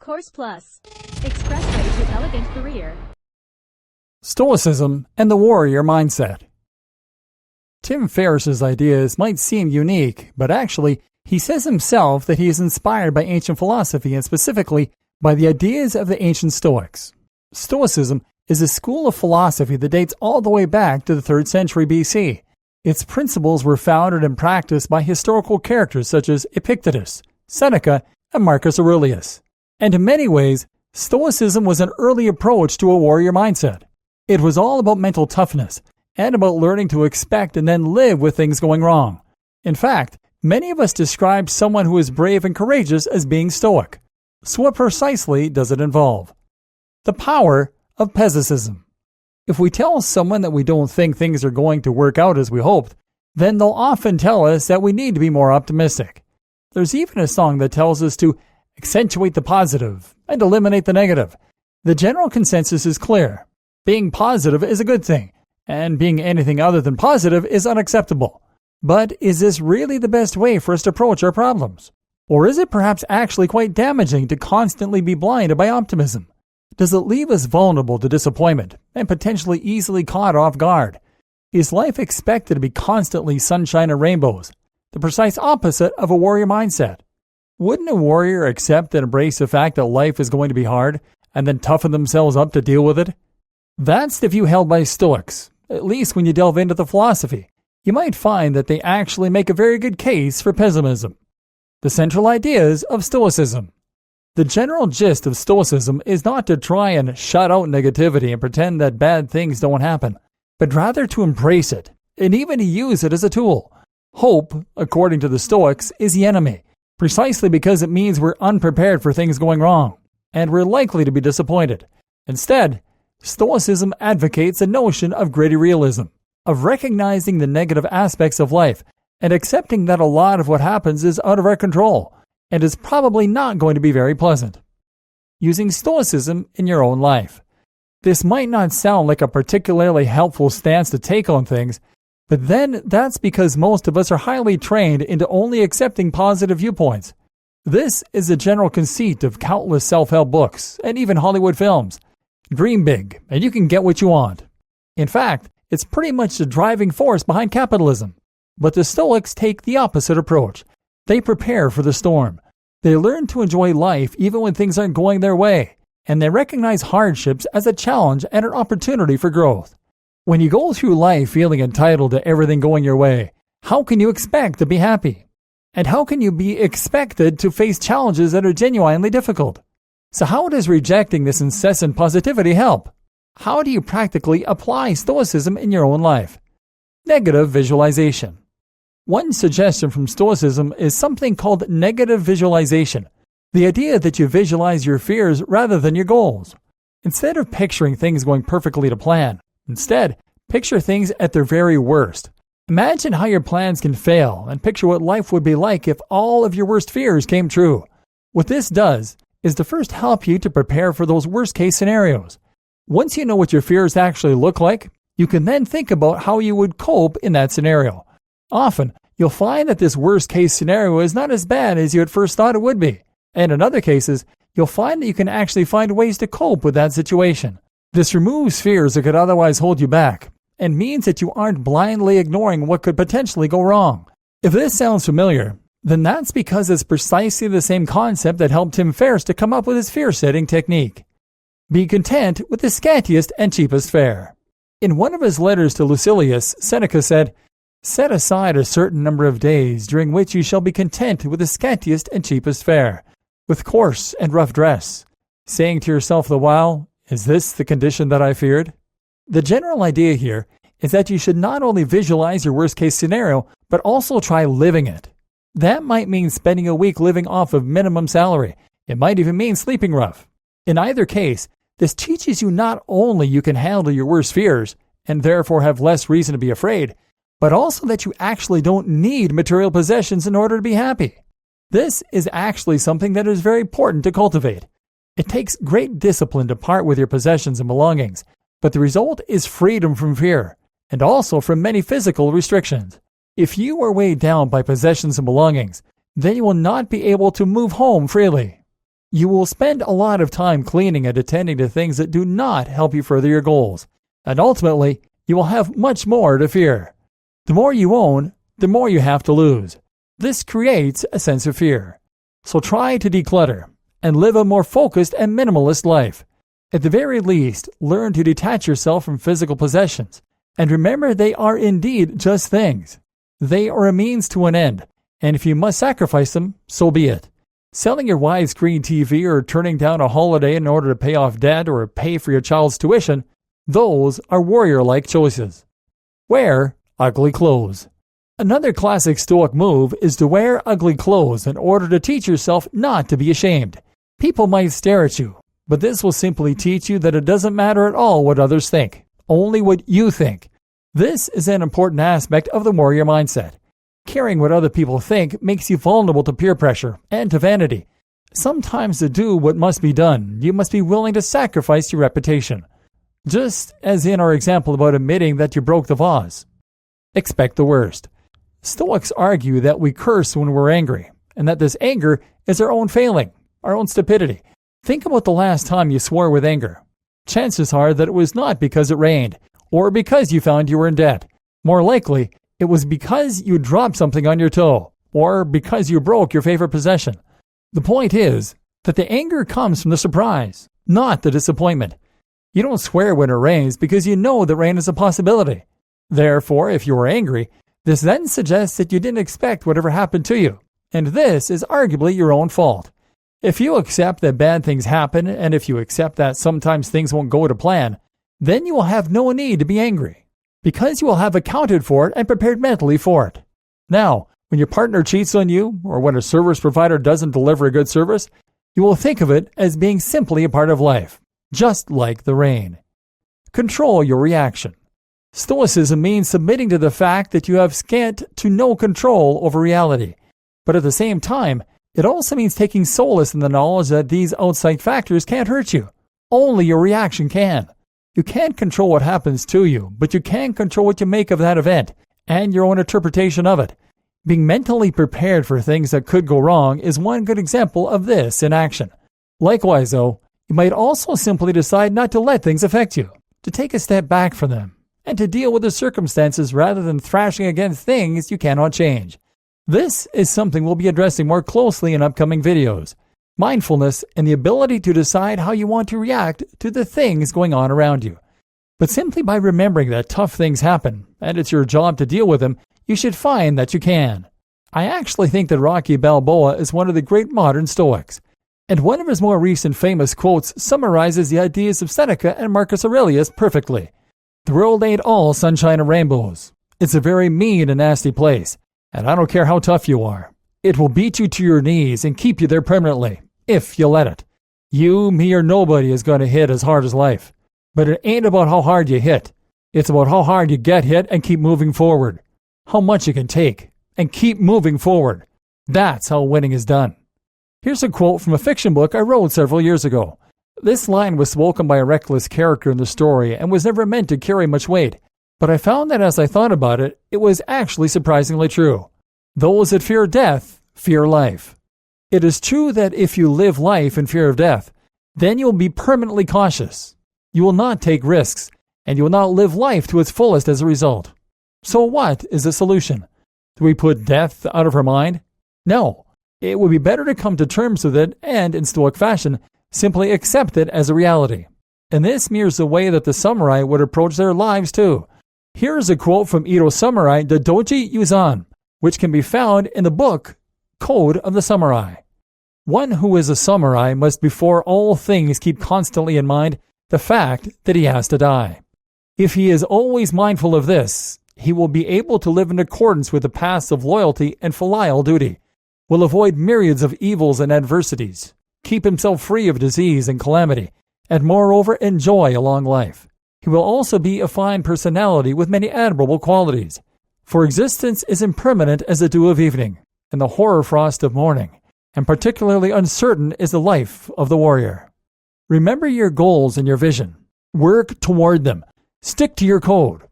Course Plus. Expressway to elegant career. Stoicism and the warrior mindset. Tim Ferriss's ideas might seem unique, but actually, he says himself that he is inspired by ancient philosophy and specifically by the ideas of the ancient Stoics. Stoicism is a school of philosophy that dates all the way back to the 3rd century BC. Its principles were founded and practiced by historical characters such as Epictetus, Seneca, and Marcus Aurelius. And in many ways, Stoicism was an early approach to a warrior mindset. It was all about mental toughness and about learning to expect and then live with things going wrong. In fact, many of us describe someone who is brave and courageous as being stoic. So what precisely does it involve? The power of pessimism. If we tell someone that we don't think things are going to work out as we hoped, then they'll often tell us that we need to be more optimistic. There's even a song that tells us to accentuate the positive and eliminate the negative. The general consensus is clear. Being positive is a good thing, and being anything other than positive is unacceptable. But is this really the best way for us to approach our problems? Or is it perhaps actually quite damaging to constantly be blinded by optimism? Does it leave us vulnerable to disappointment and potentially easily caught off guard? Is life expected to be constantly sunshine and rainbows, the precise opposite of a warrior mindset? Wouldn't a warrior accept and embrace the fact that life is going to be hard and then toughen themselves up to deal with it? That's the view held by Stoics, at least when you delve into the philosophy. You might find that they actually make a very good case for pessimism. The central ideas of Stoicism. The general gist of Stoicism is not to try and shut out negativity and pretend that bad things don't happen, but rather to embrace it, and even to use it as a tool. Hope, according to the Stoics, is the enemy, precisely because it means we're unprepared for things going wrong, and we're likely to be disappointed. Instead, Stoicism advocates the notion of gritty realism, of recognizing the negative aspects of life and accepting that a lot of what happens is out of our control and is probably not going to be very pleasant. Using Stoicism in your own life. This might not sound like a particularly helpful stance to take on things, but then that's because most of us are highly trained into only accepting positive viewpoints. This is the general conceit of countless self-help books and even Hollywood films. Dream big, and you can get what you want. In fact, it's pretty much the driving force behind capitalism. But the Stoics take the opposite approach. They prepare for the storm. They learn to enjoy life even when things aren't going their way, and they recognize hardships as a challenge and an opportunity for growth. When you go through life feeling entitled to everything going your way, how can you expect to be happy? And how can you be expected to face challenges that are genuinely difficult? So how does rejecting this incessant positivity help? How do you practically apply Stoicism in your own life? Negative visualization. One suggestion from Stoicism is something called negative visualization, the idea that you visualize your fears rather than your goals. Instead of picturing things going perfectly to plan, instead, picture things at their very worst. Imagine how your plans can fail and picture what life would be like if all of your worst fears came true. What this does is to first help you to prepare for those worst-case scenarios. Once you know what your fears actually look like, you can then think about how you would cope in that scenario. Often, you'll find that this worst-case scenario is not as bad as you at first thought it would be. And in other cases, you'll find that you can actually find ways to cope with that situation. This removes fears that could otherwise hold you back, and means that you aren't blindly ignoring what could potentially go wrong. If this sounds familiar, then that's because it's precisely the same concept that helped Tim Ferriss to come up with his fear-setting technique. Be content with the scantiest and cheapest fare. In one of his letters to Lucilius, Seneca said, "Set aside a certain number of days during which you shall be content with the scantiest and cheapest fare, with coarse and rough dress, saying to yourself the while, 'Is this the condition that I feared?'" The general idea here is that you should not only visualize your worst-case scenario, but also try living it. That might mean spending a week living off of minimum salary. It might even mean sleeping rough. In either case, this teaches you not only you can handle your worst fears, and therefore have less reason to be afraid, but also that you actually don't need material possessions in order to be happy. This is actually something that is very important to cultivate. It takes great discipline to part with your possessions and belongings, but the result is freedom from fear, and also from many physical restrictions. If you are weighed down by possessions and belongings, then you will not be able to move home freely. You will spend a lot of time cleaning and attending to things that do not help you further your goals, and ultimately, you will have much more to fear. The more you own, the more you have to lose. This creates a sense of fear. So try to declutter and live a more focused and minimalist life. At the very least, learn to detach yourself from physical possessions, and remember they are indeed just things. They are a means to an end, and if you must sacrifice them, so be it. Selling your widescreen TV or turning down a holiday in order to pay off debt or pay for your child's tuition, those are warrior-like choices. Wear ugly clothes. Another classic Stoic move is to wear ugly clothes in order to teach yourself not to be ashamed. People might stare at you, but this will simply teach you that it doesn't matter at all what others think, only what you think. This is an important aspect of the warrior mindset. Caring what other people think makes you vulnerable to peer pressure and to vanity. Sometimes to do what must be done, you must be willing to sacrifice your reputation. Just as in our example about admitting that you broke the vase. Expect the worst. Stoics argue that we curse when we're angry, and that this anger is our own failing, our own stupidity. Think about the last time you swore with anger. Chances are that it was not because it rained, or because you found you were in debt. More likely, it was because you dropped something on your toe, or because you broke your favorite possession. The point is that the anger comes from the surprise, not the disappointment. You don't swear when it rains because you know that rain is a possibility. Therefore, if you are angry, this then suggests that you didn't expect whatever happened to you, and this is arguably your own fault. If you accept that bad things happen, and if you accept that sometimes things won't go to plan, then you will have no need to be angry, because you will have accounted for it and prepared mentally for it. Now, when your partner cheats on you, or when a service provider doesn't deliver a good service, you will think of it as being simply a part of life, just like the rain. Control your reaction. Stoicism means submitting to the fact that you have scant to no control over reality. But at the same time, it also means taking solace in the knowledge that these outside factors can't hurt you. Only your reaction can. You can't control what happens to you, but you can control what you make of that event and your own interpretation of it. Being mentally prepared for things that could go wrong is one good example of this in action. Likewise, though, you might also simply decide not to let things affect you, to take a step back from them, and to deal with the circumstances rather than thrashing against things you cannot change. This is something we'll be addressing more closely in upcoming videos. Mindfulness and the ability to decide how you want to react to the things going on around you. But simply by remembering that tough things happen, and it's your job to deal with them, you should find that you can. I actually think that Rocky Balboa is one of the great modern Stoics, and one of his more recent famous quotes summarizes the ideas of Seneca and Marcus Aurelius perfectly. The world ain't all sunshine and rainbows. It's a very mean and nasty place, and I don't care how tough you are. It will beat you to your knees and keep you there permanently, if you let it. You, me, or nobody is going to hit as hard as life. But it ain't about how hard you hit. It's about how hard you get hit and keep moving forward. How much you can take and keep moving forward. That's how winning is done. Here's a quote from a fiction book I wrote several years ago. This line was spoken by a reckless character in the story and was never meant to carry much weight, but I found that as I thought about it, it was actually surprisingly true. Those that fear death fear life. It is true that if you live life in fear of death, then you will be permanently cautious. You will not take risks, and you will not live life to its fullest as a result. So what is the solution? Do we put death out of our mind? No. It would be better to come to terms with it and, in Stoic fashion, simply accept it as a reality. And this mirrors the way that the samurai would approach their lives too. Here is a quote from Edo samurai Dodoji Yuzan, which can be found in the book Code of the Samurai. One who is a samurai must before all things keep constantly in mind the fact that he has to die. If he is always mindful of this, he will be able to live in accordance with the paths of loyalty and filial duty, will avoid myriads of evils and adversities, keep himself free of disease and calamity, and moreover enjoy a long life. He will also be a fine personality with many admirable qualities, for existence is impermanent as the dew of evening, and the horror frost of morning, and particularly uncertain is the life of the warrior. Remember your goals and your vision. Work toward them. Stick to your code.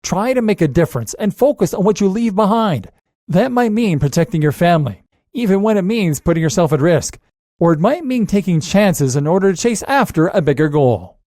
Try to make a difference and focus on what you leave behind. That might mean protecting your family, even when it means putting yourself at risk. or it might mean taking chances in order to chase after a bigger goal.